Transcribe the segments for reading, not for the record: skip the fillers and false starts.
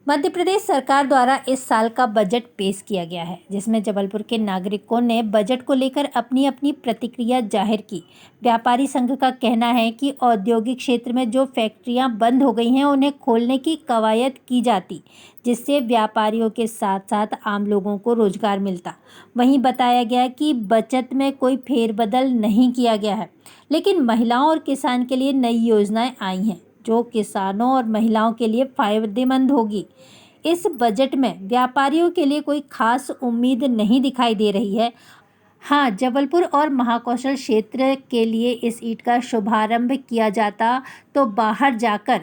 मध्य प्रदेश सरकार द्वारा इस साल का बजट पेश किया गया है, जिसमें जबलपुर के नागरिकों ने बजट को लेकर अपनी अपनी प्रतिक्रिया जाहिर की। व्यापारी संघ का कहना है कि औद्योगिक क्षेत्र में जो फैक्ट्रियां बंद हो गई हैं, उन्हें खोलने की कवायद की जाती, जिससे व्यापारियों के साथ साथ आम लोगों को रोजगार मिलता। वहीं बताया गया कि बजट में कोई फेरबदल नहीं किया गया है, लेकिन महिलाओं और किसान के लिए नई योजनाएं आई हैं, जो किसानों और महिलाओं के लिए फायदेमंद होगी। इस बजट में व्यापारियों के लिए कोई खास उम्मीद नहीं दिखाई दे रही है। हाँ, जबलपुर और महाकौशल क्षेत्र के लिए इस ईंट का शुभारंभ किया जाता तो बाहर जाकर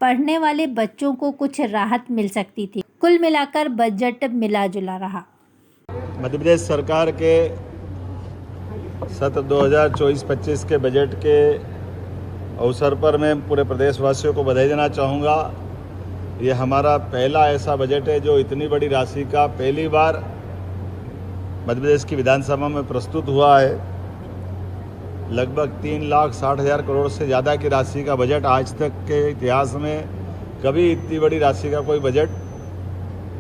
पढ़ने वाले बच्चों को कुछ राहत मिल सकती थी। कुल मिलाकर बजट मिला जुला रहा। मध्य प्रदेश सरकार के सत्र 2024-25 के बजट के अवसर पर मैं पूरे प्रदेशवासियों को बधाई देना चाहूँगा। ये हमारा पहला ऐसा बजट है जो इतनी बड़ी राशि का पहली बार मध्य प्रदेश की विधानसभा में प्रस्तुत हुआ है। लगभग 3,60,000 करोड़ से ज़्यादा की राशि का बजट आज तक के इतिहास में कभी इतनी बड़ी राशि का कोई बजट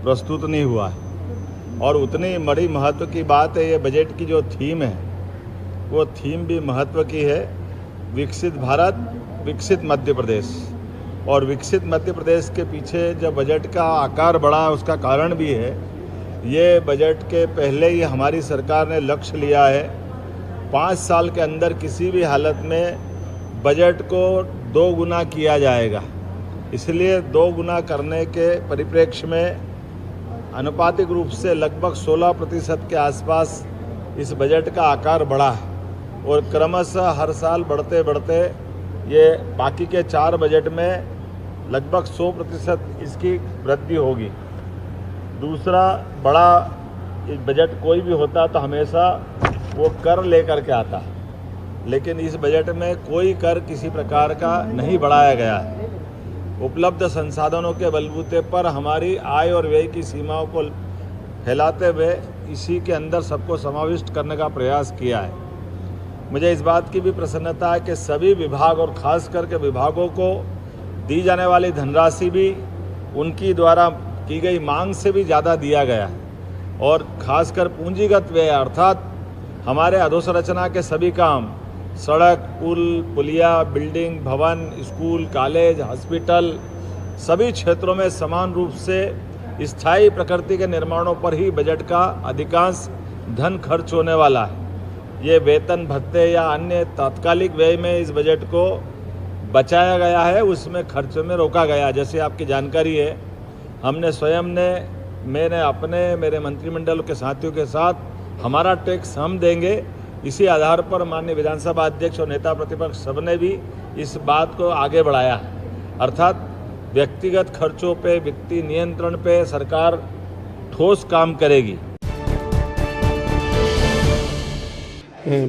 प्रस्तुत नहीं हुआ है। और उतनी बड़ी महत्व की बात है, ये बजट की जो थीम है वो थीम भी महत्व की है, विकसित भारत विकसित मध्य प्रदेश। और विकसित मध्य प्रदेश के पीछे जब बजट का आकार बढ़ा है उसका कारण भी है, ये बजट के पहले ही हमारी सरकार ने लक्ष्य लिया है 5 साल के अंदर किसी भी हालत में बजट को 2 गुना किया जाएगा। इसलिए 2 गुना करने के परिप्रेक्ष्य में आनुपातिक रूप से लगभग 16% के आसपास इस बजट का आकार बढ़ा है और क्रमशः हर साल बढ़ते बढ़ते ये बाकी के 4 बजट में लगभग 100% इसकी वृद्धि होगी। दूसरा बड़ा बजट कोई भी होता तो हमेशा वो कर लेकर के आता, लेकिन इस बजट में कोई कर किसी प्रकार का नहीं बढ़ाया गया है। उपलब्ध संसाधनों के बलबूते पर हमारी आय और व्यय की सीमाओं को फैलाते हुए इसी के अंदर सबको समाविष्ट करने का प्रयास किया है। मुझे इस बात की भी प्रसन्नता है कि सभी विभाग और खास करके विभागों को दी जाने वाली धनराशि भी उनकी द्वारा की गई मांग से भी ज़्यादा दिया गया है। और खासकर पूंजीगत व्यय अर्थात हमारे अधोसंरचना के सभी काम, सड़क, पुल, पुलिया, बिल्डिंग, भवन, स्कूल, कॉलेज, हॉस्पिटल, सभी क्षेत्रों में समान रूप से स्थायी प्रकृति के निर्माणों पर ही बजट का अधिकांश धन खर्च होने वाला है। ये वेतन भत्ते या अन्य तात्कालिक व्यय में इस बजट को बचाया गया है, उसमें खर्च में रोका गया। जैसे आपकी जानकारी है, हमने स्वयं मैंने मेरे मंत्रिमंडल के साथियों के साथ हमारा टैक्स हम देंगे, इसी आधार पर माननीय विधानसभा अध्यक्ष और नेता प्रतिपक्ष सबने भी इस बात को आगे बढ़ाया है। अर्थात व्यक्तिगत खर्चों पे, वित्तीय नियंत्रण पे सरकार ठोस काम करेगी।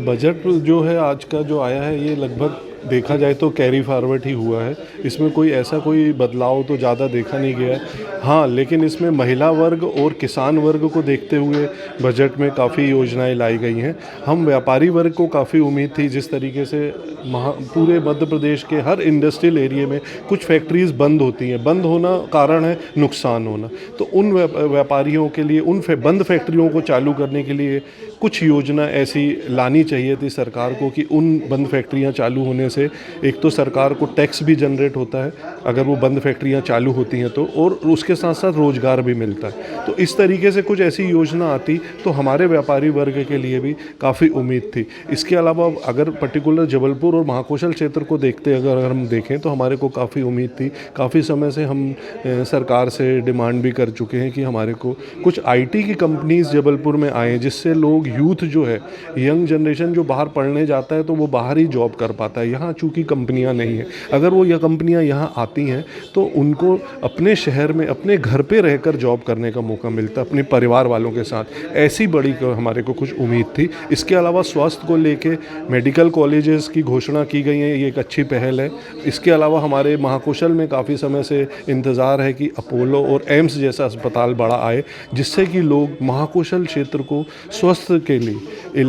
बजट जो है आज का जो आया है ये लगभग देखा जाए तो कैरी फॉरवर्ड ही हुआ है। इसमें कोई बदलाव तो ज़्यादा देखा नहीं गया है। हाँ, लेकिन इसमें महिला वर्ग और किसान वर्ग को देखते हुए बजट में काफ़ी योजनाएं लाई गई हैं। हम व्यापारी वर्ग को काफ़ी उम्मीद थी, जिस तरीके से पूरे मध्य प्रदेश के हर इंडस्ट्रियल एरिया में कुछ फैक्ट्रीज़ बंद होती हैं। बंद होना कारण है नुकसान होना, तो उन व्यापारियों के लिए उन बंद फैक्ट्रियों को चालू करने के लिए कुछ योजना ऐसी लानी चाहिए थी सरकार को कि उन बंद फैक्ट्रियां चालू होने से एक तो सरकार को टैक्स भी जनरेट होता है अगर वो बंद फैक्ट्रियां चालू होती हैं तो, और उसके साथ साथ रोज़गार भी मिलता है। तो इस तरीके से कुछ ऐसी योजना आती तो हमारे व्यापारी वर्ग के लिए भी काफ़ी उम्मीद थी। इसके अलावा अगर पर्टिकुलर जबलपुर और महाकौशल क्षेत्र को अगर हम देखें तो हमारे को काफ़ी उम्मीद थी। काफ़ी समय से हम सरकार से डिमांड भी कर चुके हैं कि हमारे को कुछ IT की कंपनीज़ जबलपुर में आए, जिससे लोग यूथ जो है, यंग जनरेशन जो बाहर पढ़ने जाता है तो वो बाहर ही जॉब कर पाता है। यहाँ चूँकि कंपनियाँ नहीं हैं, अगर वो यह कंपनियाँ यहाँ आती हैं तो उनको अपने शहर में अपने घर पे रहकर जॉब करने का मौका मिलता है अपने परिवार वालों के साथ। ऐसी बड़ी हमारे को कुछ उम्मीद थी। इसके अलावा स्वास्थ्य को लेके मेडिकल कॉलेजेस की घोषणा की गई है ये एक अच्छी पहल है। इसके अलावा हमारे महाकौशल में काफ़ी समय से इंतज़ार है कि अपोलो और एम्स जैसा अस्पताल बड़ा आए, जिससे कि लोग महाकौशल क्षेत्र को स्वास्थ्य के लिए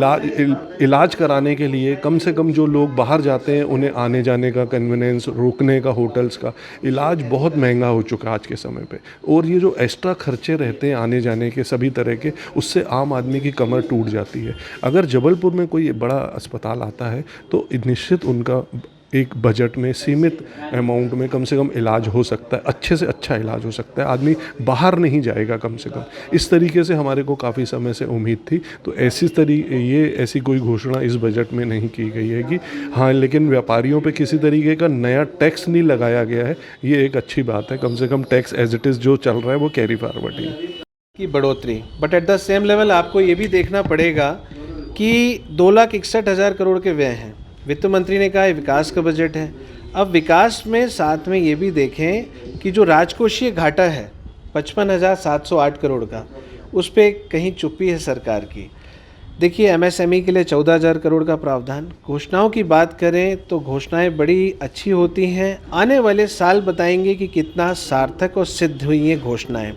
इलाज कराने के लिए कम से कम जो लोग बाहर जाते हैं उन्हें आने जाने का कन्वीनियंस, रुकने का, होटल्स का, इलाज बहुत महंगा हो चुका है आज के समय पे। और ये जो एक्स्ट्रा खर्चे रहते हैं आने जाने के सभी तरह के, उससे आम आदमी की कमर टूट जाती है। अगर जबलपुर में कोई बड़ा अस्पताल आता है तो निश्चित उनका एक बजट में सीमित अमाउंट में कम से कम इलाज हो सकता है, अच्छे से अच्छा इलाज हो सकता है, आदमी बाहर नहीं जाएगा कम से कम। इस तरीके से हमारे को काफ़ी समय से उम्मीद थी। तो ऐसी कोई घोषणा इस बजट में नहीं की गई है कि हाँ, लेकिन व्यापारियों पे किसी तरीके का नया टैक्स नहीं लगाया गया है, ये एक अच्छी बात है। कम से कम टैक्स एज इट इज़ जो चल रहा है वो कैरी फॉरवर्ड ही है की बढ़ोतरी। But at the same level आपको ये भी देखना पड़ेगा कि 2,61,000 करोड़ के व्यय हैं। वित्त मंत्री ने कहा विकास का बजट है। अब विकास में साथ में ये भी देखें कि जो राजकोषीय घाटा है 55,708 करोड़ का, उस पे कहीं चुप्पी है सरकार की। देखिए एमएसएमई के लिए 14,000 करोड़ का प्रावधान। घोषणाओं की बात करें तो घोषणाएं बड़ी अच्छी होती हैं, आने वाले साल बताएंगे कि कितना सार्थक और सिद्ध हुई हैं घोषणाएं।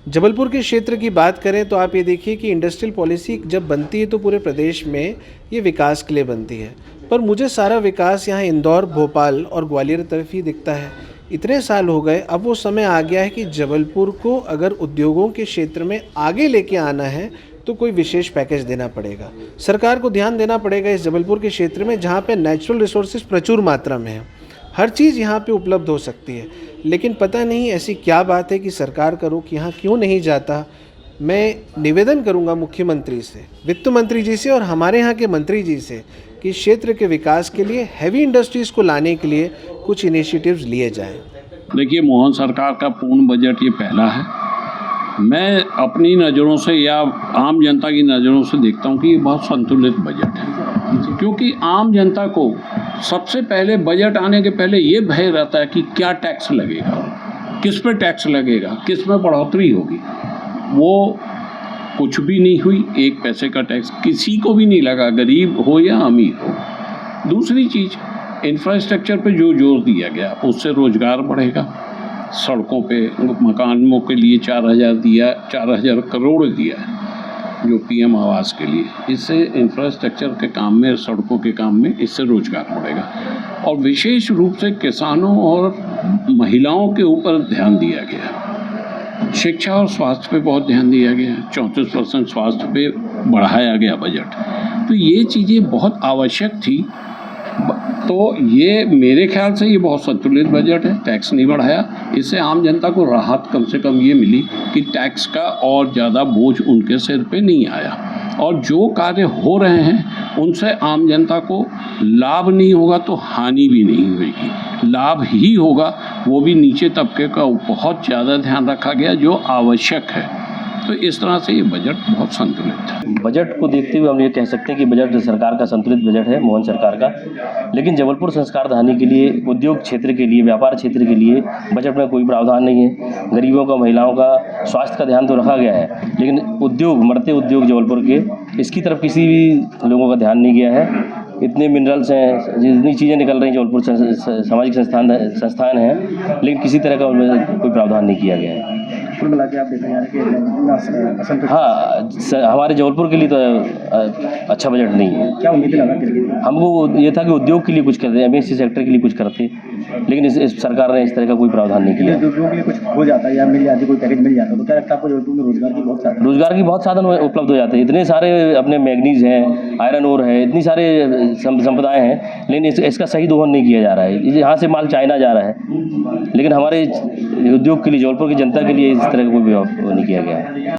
जबलपुर के क्षेत्र की बात करें तो आप ये देखिए कि इंडस्ट्रियल पॉलिसी जब बनती है तो पूरे प्रदेश में ये विकास के लिए बनती है, पर मुझे सारा विकास यहाँ इंदौर, भोपाल और ग्वालियर तरफ ही दिखता है। इतने साल हो गए, अब वो समय आ गया है कि जबलपुर को अगर उद्योगों के क्षेत्र में आगे लेके आना है तो कोई विशेष पैकेज देना पड़ेगा। सरकार को ध्यान देना पड़ेगा इस जबलपुर के क्षेत्र में, जहाँ पे नेचुरल रिसोर्सेज प्रचुर मात्रा में है, हर चीज़ यहाँ पे उपलब्ध हो सकती है। लेकिन पता नहीं ऐसी क्या बात है कि सरकार का रुख यहाँ क्यों नहीं जाता। मैं निवेदन करूँगा मुख्यमंत्री से, वित्त मंत्री जी से और हमारे यहाँ के मंत्री जी से कि क्षेत्र के विकास के लिए, हैवी इंडस्ट्रीज़ को लाने के लिए कुछ इनिशिएटिव्स लिए जाएं। देखिए, मोहन सरकार का पूर्ण बजट ये पहला है। मैं अपनी नज़रों से या आम जनता की नज़रों से देखता हूँ कि ये बहुत संतुलित बजट है, क्योंकि आम जनता को सबसे पहले बजट आने के पहले ये भय रहता है कि क्या टैक्स लगेगा, किस पे टैक्स लगेगा, किस में बढ़ोतरी होगी। वो कुछ भी नहीं हुई, 1 पैसे का टैक्स किसी को भी नहीं लगा, गरीब हो या अमीर हो। दूसरी चीज़, इंफ्रास्ट्रक्चर पे जो जोर दिया गया उससे रोज़गार बढ़ेगा। सड़कों पे, मकानों के लिए 4,000 करोड़ दिया है जो पीएम आवास के लिए। इससे इंफ्रास्ट्रक्चर के काम में, सड़कों के काम में, इससे रोज़गार बढ़ेगा। और विशेष रूप से किसानों और महिलाओं के ऊपर ध्यान दिया गया। शिक्षा और स्वास्थ्य पे बहुत ध्यान दिया गया, 34% स्वास्थ्य पे बढ़ाया गया बजट। तो ये चीज़ें बहुत आवश्यक थी। तो ये मेरे ख्याल से ये बहुत संतुलित बजट है। टैक्स नहीं बढ़ाया, इससे आम जनता को राहत कम से कम ये मिली कि टैक्स का और ज़्यादा बोझ उनके सिर पे नहीं आया। और जो कार्य हो रहे हैं उनसे आम जनता को लाभ नहीं होगा तो हानि भी नहीं होगी, लाभ ही होगा, वो भी नीचे तबके का बहुत ज़्यादा ध्यान रखा गया जो आवश्यक है। तो इस तरह से ये बजट बहुत संतुलित है। बजट को देखते हुए हम ये कह सकते हैं कि बजट सरकार का संतुलित बजट है, मोहन सरकार का। लेकिन जबलपुर संस्कार धानी के लिए, उद्योग क्षेत्र के लिए, व्यापार क्षेत्र के लिए बजट में कोई प्रावधान नहीं है। गरीबों का, महिलाओं का, स्वास्थ्य का ध्यान तो रखा गया है, लेकिन उद्योग, मरते उद्योग जबलपुर के, इसकी तरफ किसी भी लोगों का ध्यान नहीं गया है। इतने मिनरल्स हैं, जितनी चीज़ें निकल रही हैं, जबलपुर सामाजिक संस्थान हैं, लेकिन किसी तरह का उनमें कोई प्रावधान नहीं किया गया है। कुल मिला के आप देखा जा रहा है कि हाँ, हमारे जबलपुर के लिए तो अच्छा बजट नहीं है। क्या उम्मीदें लगा के हमको ये था कि उद्योग के लिए कुछ करते, एमएससी सेक्टर के लिए कुछ करते, लेकिन इस सरकार ने इस तरह का कोई प्रावधान नहीं किया। उद्योगों के लिए कुछ हो जाता है या मिल जाती, कोई पैकेज मिल जाता, तो क्या लगता है आपको जबलपुर में रोजगार की बहुत साधन उपलब्ध हो जाते हैं। इतने सारे अपने मैग्नीज हैं, आयरन ओर है, इतनी सारे संपदाएं हैं, लेकिन इसका सही दोहन नहीं किया जा रहा है। यहाँ से माल चाइना जा रहा है, लेकिन हमारे उद्योग के लिए, जबलपुर की जनता के लिए इस तरह का कोई नहीं किया गया है।